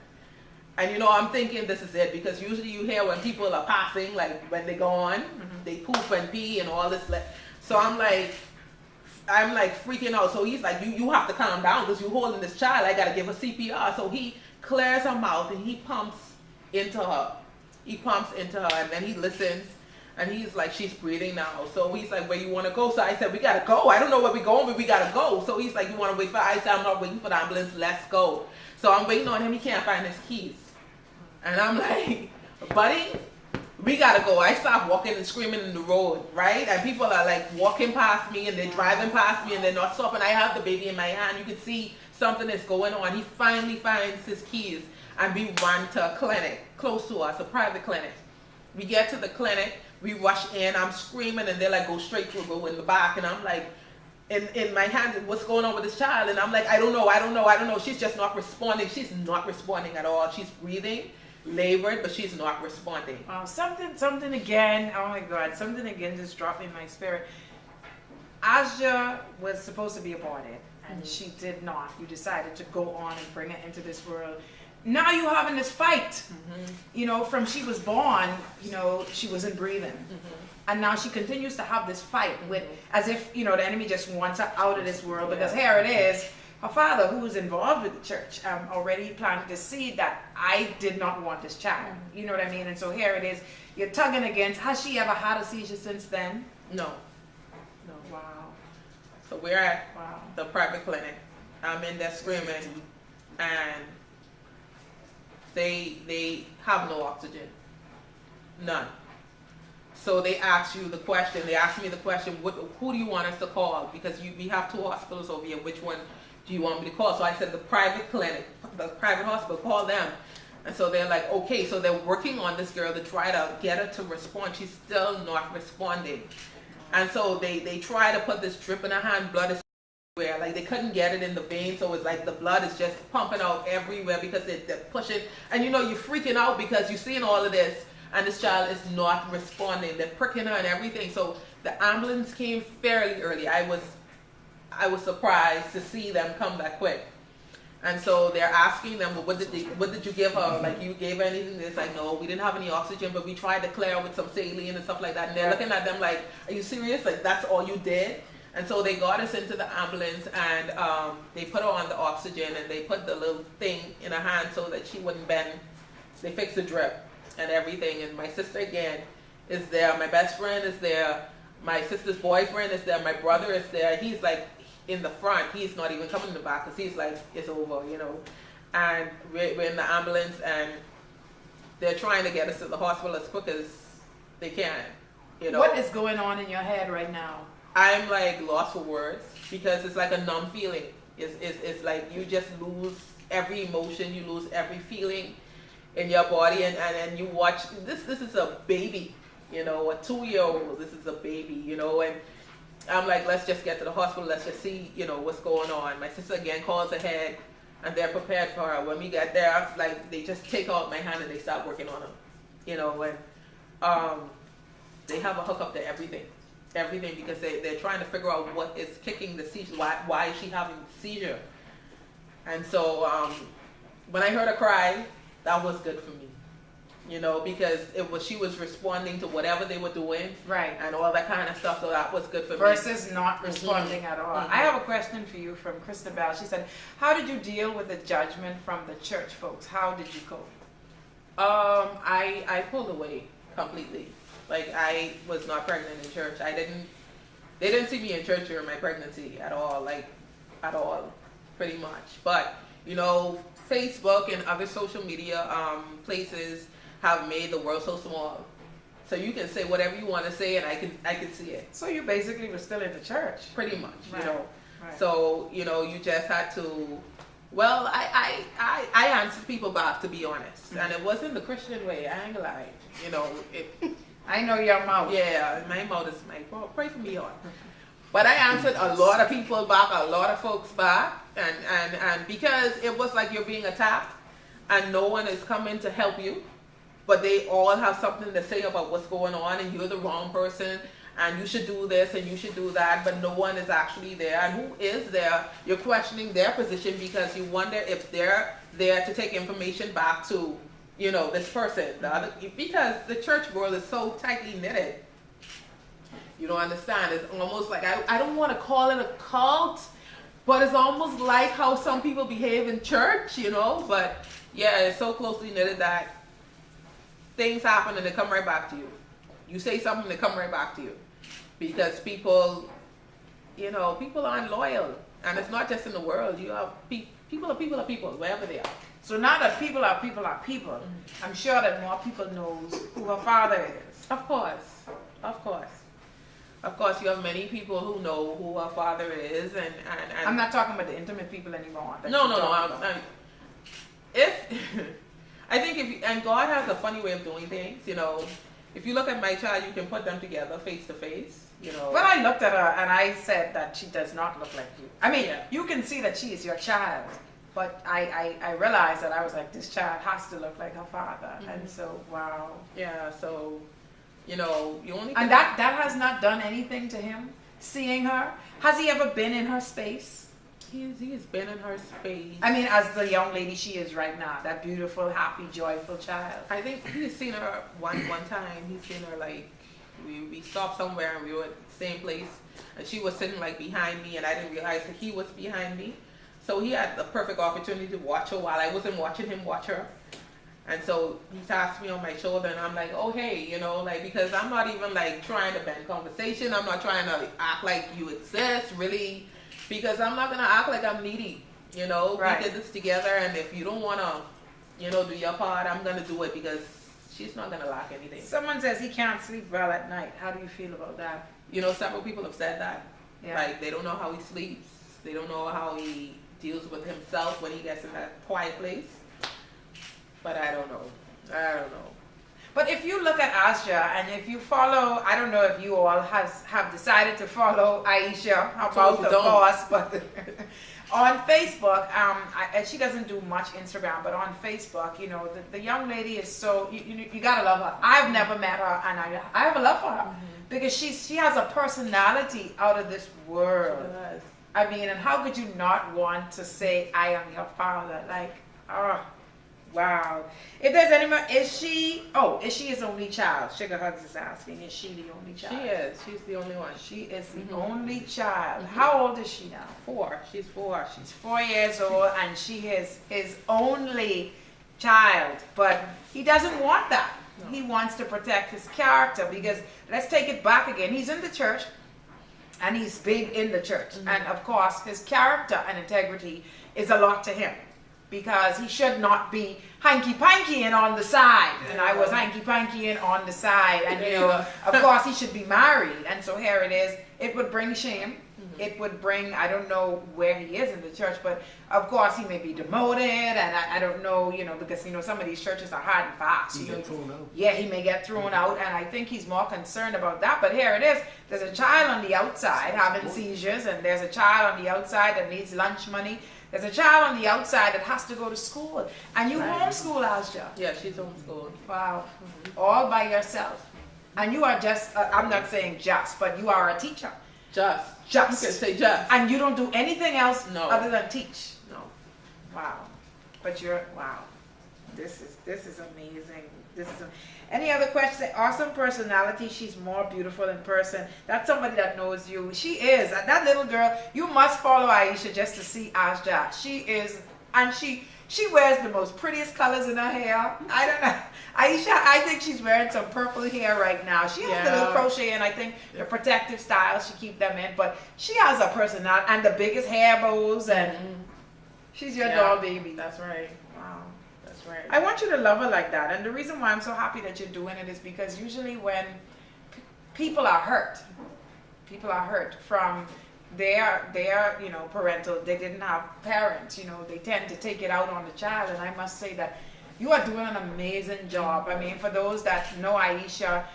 S2: And you know, I'm thinking this is it, because usually you hear when people are passing, like when they go on, they poop and pee and all this. So I'm like freaking out. So he's like, you have to calm down because you're holding this child. I gotta give her CPR. So he clears her mouth and he pumps into her. And then he listens. And he's like, she's breathing now. So he's like, where you want to go? So I said, we got to go. I don't know where we're going, but we got to go. So he's like, you want to wait for? I said, I'm not waiting for the ambulance. Let's go. So I'm waiting on him. He can't find his keys. And I'm like, buddy, we got to go. I start walking and screaming in the road, right? And people are like walking past me and they're driving past me and they're not stopping. I have the baby in my hand. You can see something is going on. He finally finds his keys and we run to a clinic close to us, a private clinic. We get to the clinic. We rush in, I'm screaming, and they're like, go straight through, go in the back. And I'm like, in my hand, what's going on with this child? And I'm like, I don't know. She's just not responding. She's not responding at all. She's breathing, labored, but she's not responding.
S1: Something again, oh my God, something again just dropped in my spirit. Ayesha was supposed to be aborted, and she did not. You decided to go on and bring her into this world. Now you're having this fight, you know, from she was born, you know, she wasn't breathing. And now she continues to have this fight with, as if, you know, the enemy just wants her out of this world, because here it is, her father, who was involved with the church, already planted the seed that I did not want this child. You know what I mean? And so here it is, you're tugging against. Has she ever had a seizure since then?
S2: No.
S1: Wow.
S2: So we're at the private clinic. I'm in there screaming, and they have no oxygen, none. So they ask you the question. They asked me the question, who do you want us to call? Because we have 2 hospitals over here. Which one do you want me to call? So I said the private clinic, the private hospital. Call them. And so they're like, okay. So they're working on this girl to try to get her to respond. She's still not responding. And so they try to put this drip in her hand. Blood is everywhere. Like they couldn't get it in the vein, so it's like the blood is just pumping out everywhere because they're pushing. And you know, you're freaking out because you're seeing all of this, and this child is not responding. They're pricking her and everything. So the ambulance came fairly early. I was surprised to see them come that quick. And so they're asking them, well, what did you give her? Like, you gave her anything? They're like, no, we didn't have any oxygen, but we tried to clear with some saline and stuff like that. And they're looking at them like, are you serious? Like, that's all you did? And so they got us into the ambulance, and they put her on the oxygen, and they put the little thing in her hand so that she wouldn't bend. They fixed the drip and everything. And my sister again is there. My best friend is there. My sister's boyfriend is there. My brother is there. He's like in the front. He's not even coming in the back because he's like, it's over, you know. And we're in the ambulance, and they're trying to get us to the hospital as quick as they can, you know.
S1: What is going on in your head right now?
S2: I'm like lost for words because it's like a numb feeling. It's like you just lose every emotion, you lose every feeling in your body, and you watch this is a baby, you know, a 2-year-old. This is a baby, you know, and I'm like, let's just get to the hospital, let's just see, you know, what's going on. My sister again calls ahead, and they're prepared for her. When we get there, like, they just take out my hand and they start working on her, you know, and they have a hookup to everything because they're trying to figure out what is kicking the seizure, why is she having the seizure. And so when I heard her cry, that was good for me, you know, because she was responding to whatever they were doing,
S1: right,
S2: and all that kind of stuff. So that was good for me.
S1: Versus not responding at all. I have a question for you from Christabel. She said, how did you deal with the judgment from the church folks? How did you cope?
S2: I pulled away completely. Like, I was not pregnant in church. They didn't see me in church during my pregnancy at all, like, at all, pretty much. But, you know, Facebook and other social media places have made the world so small. So you can say whatever you want to say, and I can see it.
S1: So you basically were still in the church?
S2: Pretty much,
S1: right.
S2: You know.
S1: Right.
S2: So, you know, you just had to, well, I answered people back, to be honest. And it wasn't the Christian way, I ain't gonna lie. You know,
S1: I know your mouth.
S2: Yeah, my mouth is my fault. Pray for me, on. But I answered a lot of people back, a lot of folks back, and because it was like you're being attacked, and no one is coming to help you, but they all have something to say about what's going on, and you're the wrong person, and you should do this and you should do that, but no one is actually there. And who is there? You're questioning their position because you wonder if they're there to take information back to, this person. Because the church world is so tightly knitted. You don't understand. It's almost like, I don't want to call it a cult, but it's almost like how some people behave in church, But yeah, it's so closely knitted that things happen and they come right back to you. You say something, they come right back to you. Because people aren't loyal. And it's not just in the world. You have people are people, wherever they are.
S1: So now that people are people, I'm sure that more people knows who her father is.
S2: Of course, you have many people who know who her father is, and
S1: I'm not talking about the intimate people anymore.
S2: No. I think and God has a funny way of doing things. If you look at my child, you can put them together face to face.
S1: Well, I looked at her and I said that she does not look like you. I mean, you can see that she is your child, but I realized that I was like, this child has to look like her father, and so wow.
S2: Yeah, so. You only.
S1: And that has not done anything to him. Seeing her, has he ever been in her space?
S2: He's been in her space.
S1: I mean, as the young lady she is right now, that beautiful, happy, joyful child.
S2: I think he's seen her one time. He's seen her like we stopped somewhere and we were at the same place, and she was sitting like behind me, and I didn't realize that he was behind me. So he had the perfect opportunity to watch her while I wasn't watching him watch her. And so he taps me on my shoulder, and I'm like, oh, hey, because I'm not even like trying to bend conversation. I'm not trying to act like you exist, really, because I'm not going to act like I'm needy.
S1: Right.
S2: We did this together, and if you don't want to, do your part, I'm going to do it because she's not going to lack anything.
S1: Someone says he can't sleep well at night. How do you feel about that?
S2: Several people have said that.
S1: Yeah.
S2: Like, they don't know how he sleeps. They don't know how he deals with himself when he gets in that quiet place. But I don't know.
S1: But if you look at Ayesha, and if you follow, I don't know if you all have decided to follow Ayesha, about the boss, but on Facebook, and she doesn't do much Instagram, but on Facebook, the young lady is so, you gotta love her. I've never met her, and I have a love for her, because she has a personality out of this world.
S2: She does.
S1: I mean, and how could you not want to say, I am your father? Like, wow. If there's any more, is she his only child? Sugar Hugs is asking, is she the only child?
S2: She is. She's the only one.
S1: She is the only child. How old is she now?
S2: 4. She's 4.
S1: She's 4 years old, and she is his only child. But he doesn't want that. No. He wants to protect his character, because let's take it back again. He's in the church, and he's big in the church. And of course, his character and integrity is a lot to him, because he should not be hanky-pankying on the side. And I was hanky-pankying on the side. And, of course, he should be married. And so here it is. It would bring shame. It would bring, I don't know where he is in the church, but of course he may be demoted. And I don't know, because, some of these churches are hard and fast.
S3: He get thrown out.
S1: Yeah, he may get thrown out. And I think he's more concerned about that. But here it is. There's a child on the outside having seizures. And there's a child on the outside that needs lunch money. There's a child on the outside that has to go to school. And you homeschool, Ayesha.
S2: Yeah, she's homeschooled.
S1: Wow. All by yourself. And you are just, I'm not saying just, but you are a teacher.
S2: Just.
S1: Just.
S2: You can say just.
S1: And you don't do anything else other than teach.
S2: No.
S1: Wow. But wow. This is amazing. Any other questions? Awesome personality. She's more beautiful in person. That's somebody that knows you. She is. That little girl, you must follow Ayesha just to see Ayesha. She is, and she wears the most prettiest colors in her hair. I don't know. Ayesha, I think she's wearing some purple hair right now. She has the little crochet, and I think the protective styles, she keep them in. But she has a personality, and the biggest hair bows, and she's your doll baby.
S2: That's right.
S1: Wow.
S2: Right.
S1: I want you to love her like that. And the reason why I'm so happy that you're doing it is because usually when people are hurt from their parental, they didn't have parents, they tend to take it out on the child. And I must say that you are doing an amazing job. I mean, for those that know Ayesha,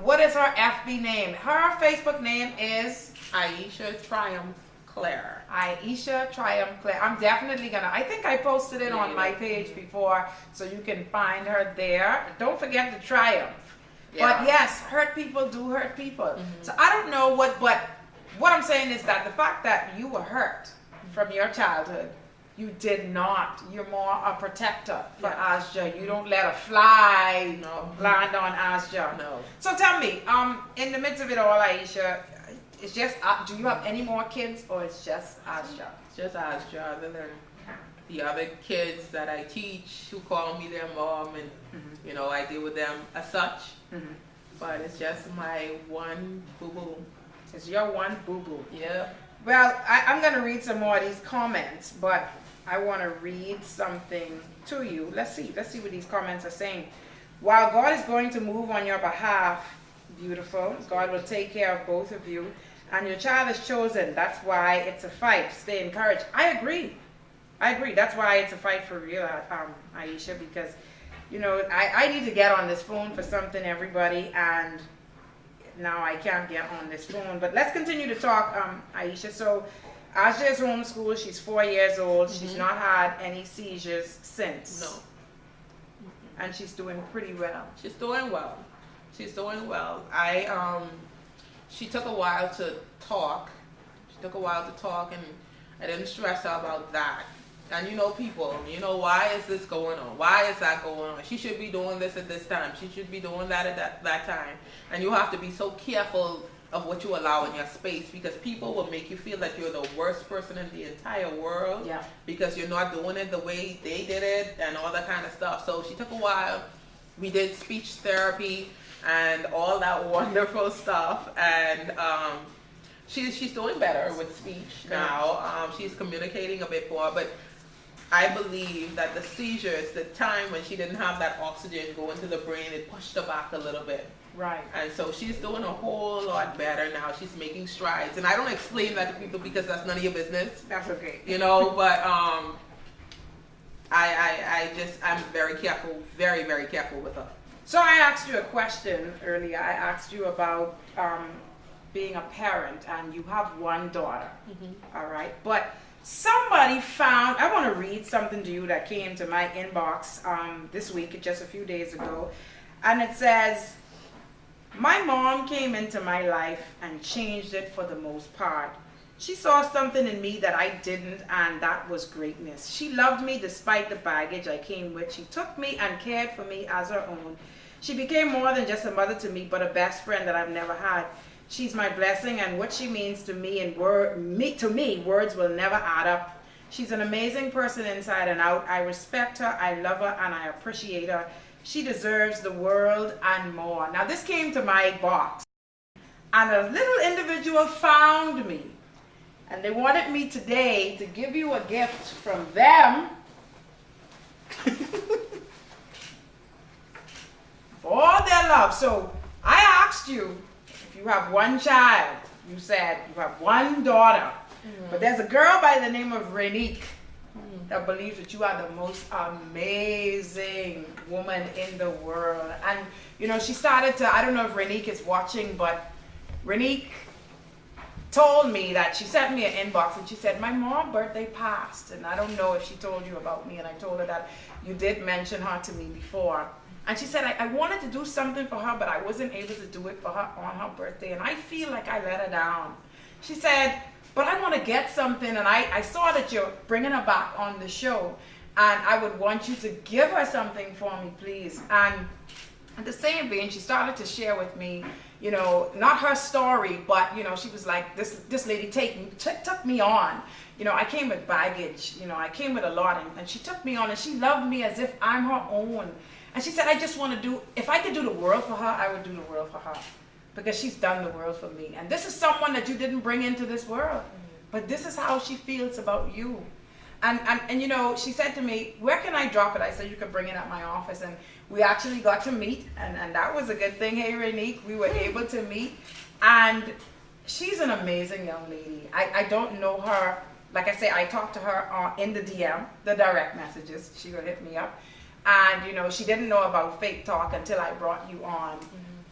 S1: what is her FB name? Her Facebook name is
S2: Ayesha Triumph Claire.
S1: Ayesha Triumph Claire. I'm definitely I think I posted it on my page before, so you can find her there. Don't forget the Triumph. But yes, hurt people do hurt people. So I don't know but what I'm saying is that the fact that you were hurt from your childhood, you did not. You're more a protector for Ayesha. You don't let a fly land on Ayesha. No. So tell me, in the midst of it all, Ayesha, it's just, do you have any more kids or it's just Ayesha?
S2: It's just Ayesha, other than the other kids that I teach who call me their mom, and you know, I deal with them as such. But it's just my one boo-boo.
S1: It's your one boo-boo.
S2: Yeah.
S1: Well, I'm going to read some more of these comments, but I want to read something to you. Let's see what these comments are saying. While God is going to move on your behalf, beautiful, God will take care of both of you, and your child is chosen. That's why it's a fight. Stay encouraged. I agree. That's why it's a fight for real, Ayesha, because, you know, I need to get on this phone for something, everybody, and now I can't get on this phone. But let's continue to talk, Ayesha. So Ayesha is homeschooled. She's 4 years old. She's not had any seizures since.
S2: No.
S1: And she's doing pretty well.
S2: She's doing well. She took a while to talk. And I didn't stress her about that. And you know, people, you know, why is this going on? Why is that going on? She should be doing this at this time. She should be doing that at that time. And you have to be so careful of what you allow in your space, because people will make you feel like you're the worst person in the entire world because you're not doing it the way they did it and all that kind of stuff. So she took a while. We did speech therapy and all that wonderful stuff. And she's doing better with speech now. She's communicating a bit more, but I believe that the seizures, the time when she didn't have that oxygen go into the brain, it pushed her back a little bit.
S1: Right.
S2: And so she's doing a whole lot better now. She's making strides. And I don't explain that to people because that's none of your business.
S1: That's okay.
S2: You know, but I'm very careful, very, very careful with her.
S1: So I asked you a question earlier. I asked you about being a parent, and you have one daughter. All right. But somebody found, I want to read something to you that came to my inbox this week, just a few days ago. And it says, my mom came into my life and changed it for the most part. She saw something in me that I didn't, and that was greatness. She loved me despite the baggage I came with. She took me and cared for me as her own. She became more than just a mother to me, but a best friend that I've never had. She's my blessing, and what she means to me and to me, words will never add up. She's an amazing person inside and out. I respect her, I love her, and I appreciate her. She deserves the world and more. Now, this came to my box, and a little individual found me, and they wanted me today to give you a gift from them for all their love. So I asked you, if you have one child, you said you have one daughter, but there's a girl by the name of Renique that believes that you are the most amazing woman in the world. And, you know, she started to, I don't know if Renique is watching, but Renique told me that she sent me an inbox and she said, my mom's birthday passed. And I don't know if she told you about me. And I told her that you did mention her to me before. And she said, I wanted to do something for her, but I wasn't able to do it for her on her birthday. And I feel like I let her down. She said, but I want to get something, and I saw that you're bringing her back on the show, and I would want you to give her something for me, please. And at the same vein, she started to share with me, you know, not her story, but, you know, she was like, this lady took me on. You know, I came with baggage, you know, I came with a lot, and she took me on, and she loved me as if I'm her own. And she said, I just want to do, if I could do the world for her, I would do the world for her. Because she's done the world for me. And this is someone that you didn't bring into this world. But this is how she feels about you. And you know, she said to me, where can I drop it? I said, you can bring it at my office. And we actually got to meet. And that was a good thing. Hey, Renique, we were able to meet. And she's an amazing young lady. I don't know her. Like I say, I talked to her in the DM, the direct messages. She would hit me up. And, you know, she didn't know about fake talk until I brought you on.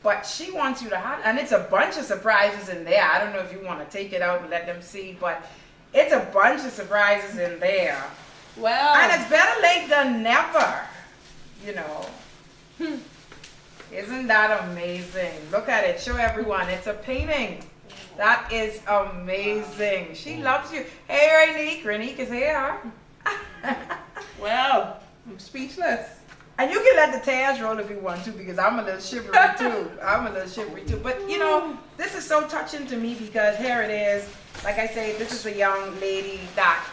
S1: But she wants you to have, and it's a bunch of surprises in there. I don't know if you want to take it out and let them see, but it's a bunch of surprises in there.
S2: Well.
S1: And it's better late than never, you know. Isn't that amazing? Look at it. Show everyone. It's a painting. That is amazing. She loves you. Hey, Renique. Renique is here.
S2: Well, I'm speechless.
S1: And you can let the tears roll if you want to, because I'm a little shivery too. But you know, this is so touching to me because here it is. Like I say, this is a young lady that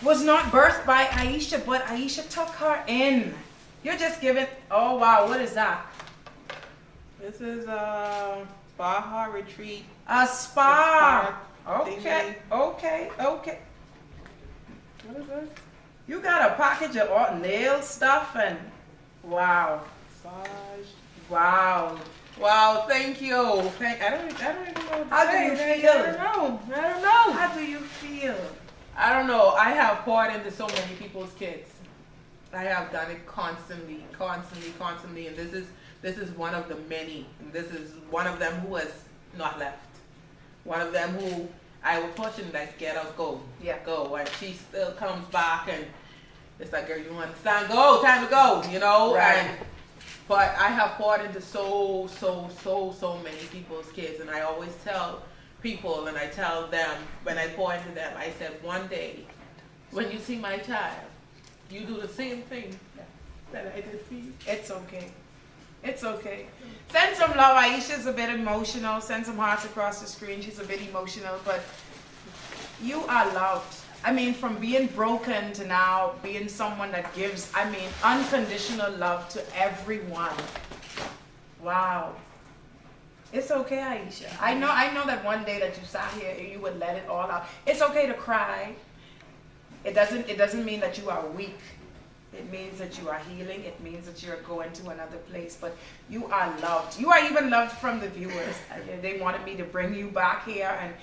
S1: was not birthed by Ayesha, but Ayesha took her in. You're just giving, oh wow, what is that?
S2: This is a Baja retreat.
S1: A spa.
S2: thingy.
S1: Okay.
S2: What is this?
S1: You got a package of all nail stuff and wow.
S2: Massage.
S1: Wow.
S2: Wow, thank you. I don't even know what to
S1: How do
S2: say.
S1: you feel?
S2: I don't know.
S1: How do you feel?
S2: I don't know. I have poured into so many people's kids. I have done it constantly, and this is one of the many. This is one of them who has not left. One of them who I was pushing, like, get out, go.
S1: Yeah.
S2: Go. And she still comes back and it's like, girl, you understand? Go, time to go, you know?
S1: Right.
S2: But I have poured into so many people's kids, and I always tell people, and I tell them, when I pour into them, I said, one day, when you see my child, you do the same thing that I did for you.
S1: It's okay. It's okay. Send some love. Ayesha's a bit emotional. Send some hearts across the screen. She's a bit emotional, but you are loved. I mean, from being broken to now being someone that gives, I mean, unconditional love to everyone. Wow. It's okay, Ayesha. I know that one day that you sat here, you would let it all out. It's okay to cry. It doesn't mean that you are weak. It means that you are healing. It means that you're going to another place. But you are loved. You are even loved from the viewers. They wanted me to bring you back here. And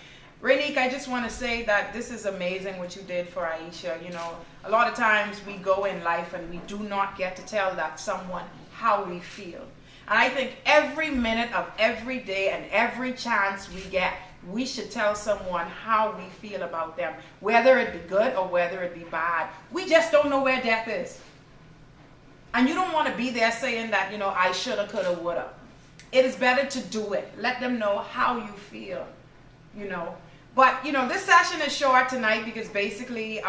S1: Renique, I just want to say that this is amazing what you did for Ayesha. You know, a lot of times we go in life and we do not get to tell that someone how we feel. And I think every minute of every day and every chance we get, we should tell someone how we feel about them, whether it be good or whether it be bad. We just don't know where death is. And you don't want to be there saying that, you know, I shoulda, coulda, woulda. It is better to do it. Let them know how you feel, you know. But, you know, this session is short tonight because basically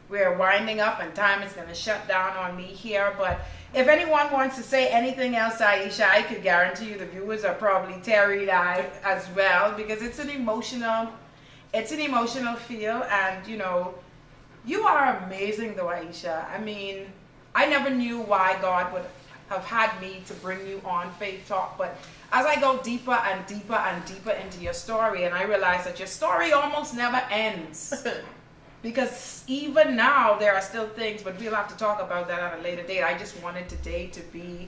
S1: we're winding up and time is going to shut down on me here. But if anyone wants to say anything else, Ayesha, I could guarantee you the viewers are probably teary-eyed as well, because it's an emotional feel. And, you know, you are amazing though, Ayesha. I mean, I never knew why God would have had me to bring you on Faith Talk, but as I go deeper and deeper and deeper into your story, and I realize that your story almost never ends. Because even now there are still things, but we'll have to talk about that at a later date. I just wanted today to be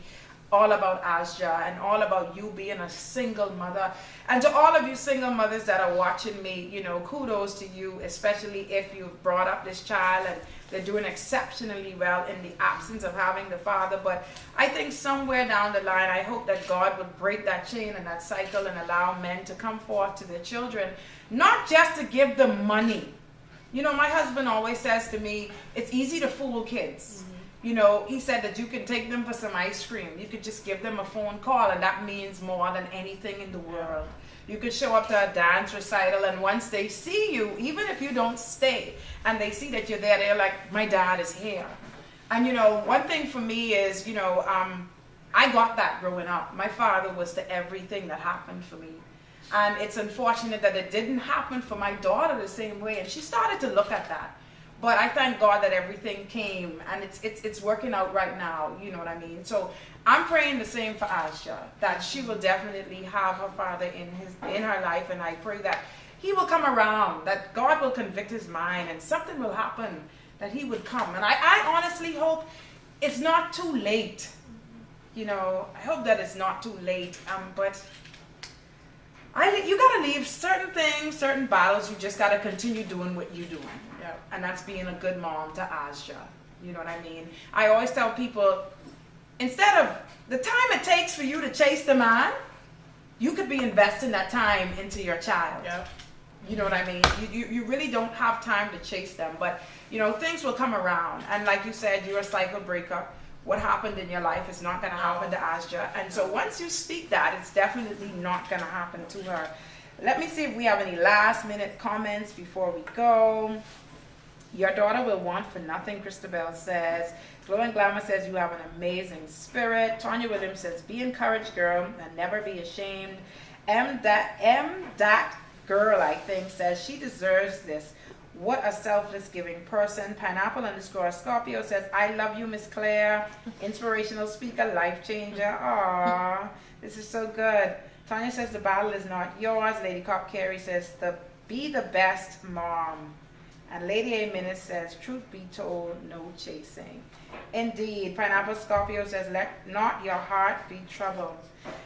S1: all about Ayesha and all about you being a single mother. And to all of you single mothers that are watching me, you know, kudos to you, especially if you've brought up this child and they're doing exceptionally well in the absence of having the father. But I think somewhere down the line, I hope that God would break that chain and that cycle and allow men to come forth to their children, not just to give them money. You know, my husband always says to me, it's easy to fool kids. You know, he said that you can take them for some ice cream. You could just give them a phone call, and that means more than anything in the world. You could show up to a dance recital, and once they see you, even if you don't stay, and they see that you're there, they're like, my dad is here. And, you know, one thing for me is, you know, I got that growing up. My father was the everything that happened for me. And it's unfortunate that it didn't happen for my daughter the same way, and she started to look at that. But I thank God that everything came, and it's working out right now, you know what I mean? So I'm praying the same for Ayesha, that she will definitely have her father in her life, and I pray that he will come around, that God will convict his mind, and something will happen, that he would come. And I honestly hope it's not too late. You know, I hope that it's not too late, but you got to leave certain things, certain battles. You just got to continue doing what you're doing. Yeah. And that's being a good mom to Ayesha. You know what I mean? I always tell people, instead of the time it takes for you to chase the man, you could be investing that time into your child. Yeah. You know what I mean? You really don't have time to chase them. But, you know, things will come around. And like you said, you're a cycle breaker. what happened in your life is not going to happen to Ayesha. And so once you speak that, it's definitely not going to happen to her. Let me see if we have any last minute comments before we go. Your daughter will want for nothing, Christabel says. Glow and Glamour says you have an amazing spirit. Tanya Williams says, be encouraged, girl, and never be ashamed. That girl, I think, says she deserves this. What a selfless giving person. Pineapple_Scorpio says, I love you, Miss Claire. Inspirational speaker, life changer. Aww, this is so good. Tanya says the battle is not yours. Lady Cop Carey says, be the best mom. And Lady A Minute says, truth be told, no chasing. Indeed. Pineapple Scorpio says, let not your heart be troubled.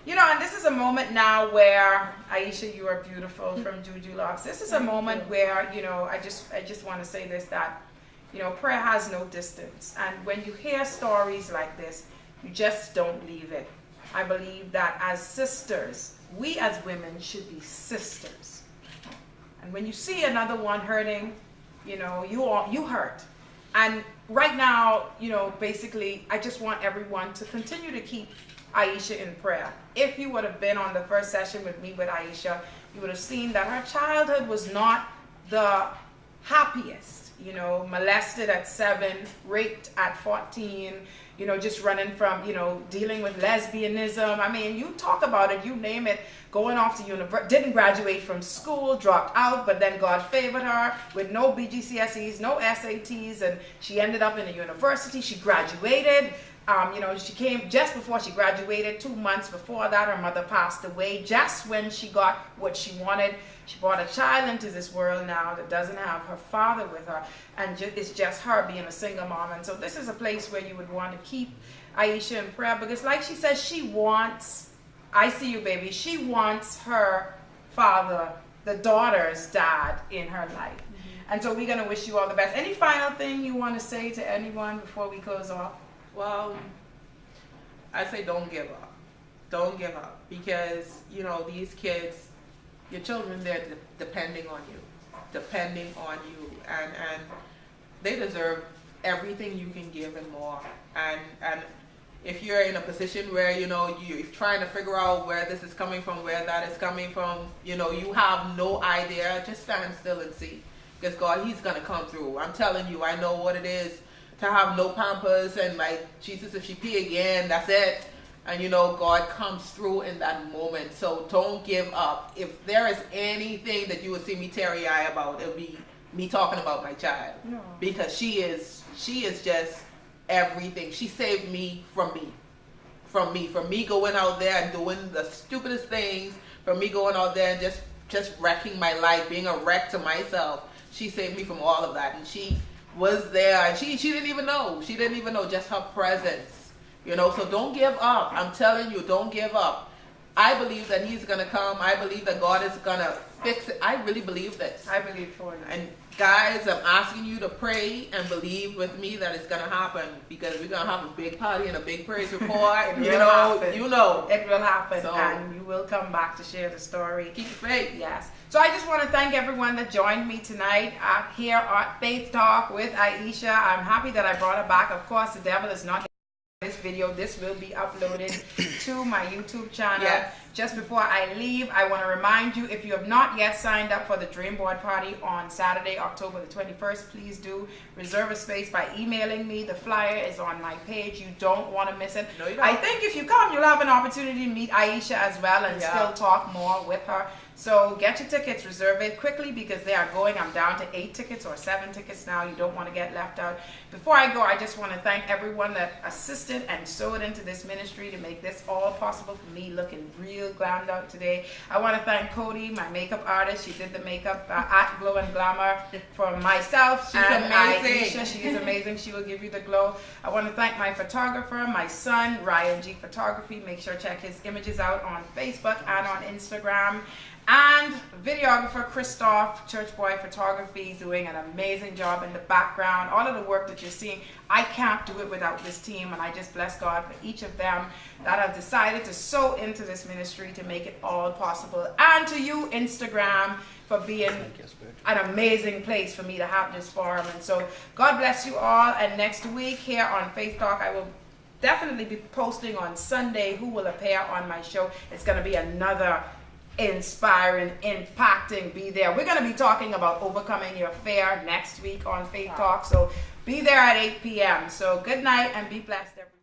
S1: You know, and this is a moment now where, Ayesha, you are beautiful, from Juju Locks. This is a moment where, you know, I just want to say this, that, you know, prayer has no distance. And when you hear stories like this, you just don't leave it. I believe that as sisters, we as women should be sisters. And when you see another one hurting, you know, you hurt. And right now, you know, basically, I just want everyone to continue to keep Ayesha in prayer. If you would have been on the first session with me with Ayesha, you would have seen that her childhood was not the happiest. You know, molested at 7, raped at 14, you know, just running from, you know, dealing with lesbianism. I mean, you talk about it, you name it, going off to university, didn't graduate from school, dropped out, but then God favored her with no BGCSEs, no SATs, and she ended up in a university. She graduated. You know, she came just before she graduated. 2 months before that, her mother passed away. Just when she got what she wanted, she brought a child into this world now that doesn't have her father with her, and it's just her being a single mom. And so this is a place where you would want to keep Ayesha in prayer, because like she says, she wants, I see you, baby, she wants her father, the daughter's dad, in her life. Mm-hmm. And so we're going to wish you all the best. Any final thing you want to say to anyone before we close off?
S2: Well, I say don't give up. Don't give up, because, you know, these kids, your children, they're depending on you, and they deserve everything you can give and more. And if you're in a position where, you know, you're trying to figure out where this is coming from, where that is coming from, you know, you have no idea, just stand still and see, because God, He's gonna come through. I'm telling you, I know what it is to have no Pampers, and like, Jesus, if she pee again, that's it. And you know, God comes through in that moment. So don't give up. If there is anything that you would see me teary-eyed about, it'll be me talking about my child. No. Because she is just everything. She saved me from me going out there and doing the stupidest things, from me going out there and just wrecking my life, being a wreck to myself. She saved me from all of that, and she was there, and she didn't even know. She didn't even know, just her presence, you know. So don't give up. I'm telling you, don't give up. I believe that He's gonna come. I believe that God is gonna fix it. I really believe this.
S1: I believe for you.
S2: And guys, I'm asking you to pray and believe with me that it's gonna happen, because we're gonna have a big party and a big praise report.
S1: You know
S2: it
S1: will happen,
S2: so,
S1: and you will come back to share the story.
S2: Keep your faith.
S1: Yes. So I just want to thank everyone that joined me tonight here at Faith Talk with Ayesha. I'm happy that I brought her back. Of course, the devil is not in this video. This will be uploaded to my YouTube channel. Yes. Just before I leave, I want to remind you, if you have not yet signed up for the Dream Board Party on Saturday, October the 21st, please do reserve a space by emailing me. The flyer is on my page. You don't want to miss it.
S2: No, you don't.
S1: I think if you come, you'll have an opportunity to meet Ayesha as well, and still talk more with her. So get your tickets, reserve it quickly, because they are going. I'm down to 8 tickets or 7 tickets now. You don't want to get left out. Before I go, I just want to thank everyone that assisted and sewed into this ministry to make this all possible for me, looking real glammed out today. I want to thank Cody, my makeup artist. She did the makeup at Glow and Glamour for myself.
S2: She's amazing.
S1: Ayesha. She is amazing. She will give you the glow. I want to thank my photographer, my son, Ryan G Photography. Make sure to check his images out on Facebook and on Instagram. And videographer Christoph, Church Boy Photography, doing an amazing job in the background. All of the work that you're seeing, I can't do it without this team, and I just bless God for each of them that have decided to sow into this ministry to make it all possible. And to you, Instagram, for being an amazing place for me to have this forum. And so God bless you all, and next week here on Faith Talk, I will definitely be posting on Sunday who will appear on my show. It's going to be another inspiring, impacting. Be there. We're going to be talking about overcoming your fear next week on Faith Talk. So be there at 8 p.m. So good night and be blessed, everyone.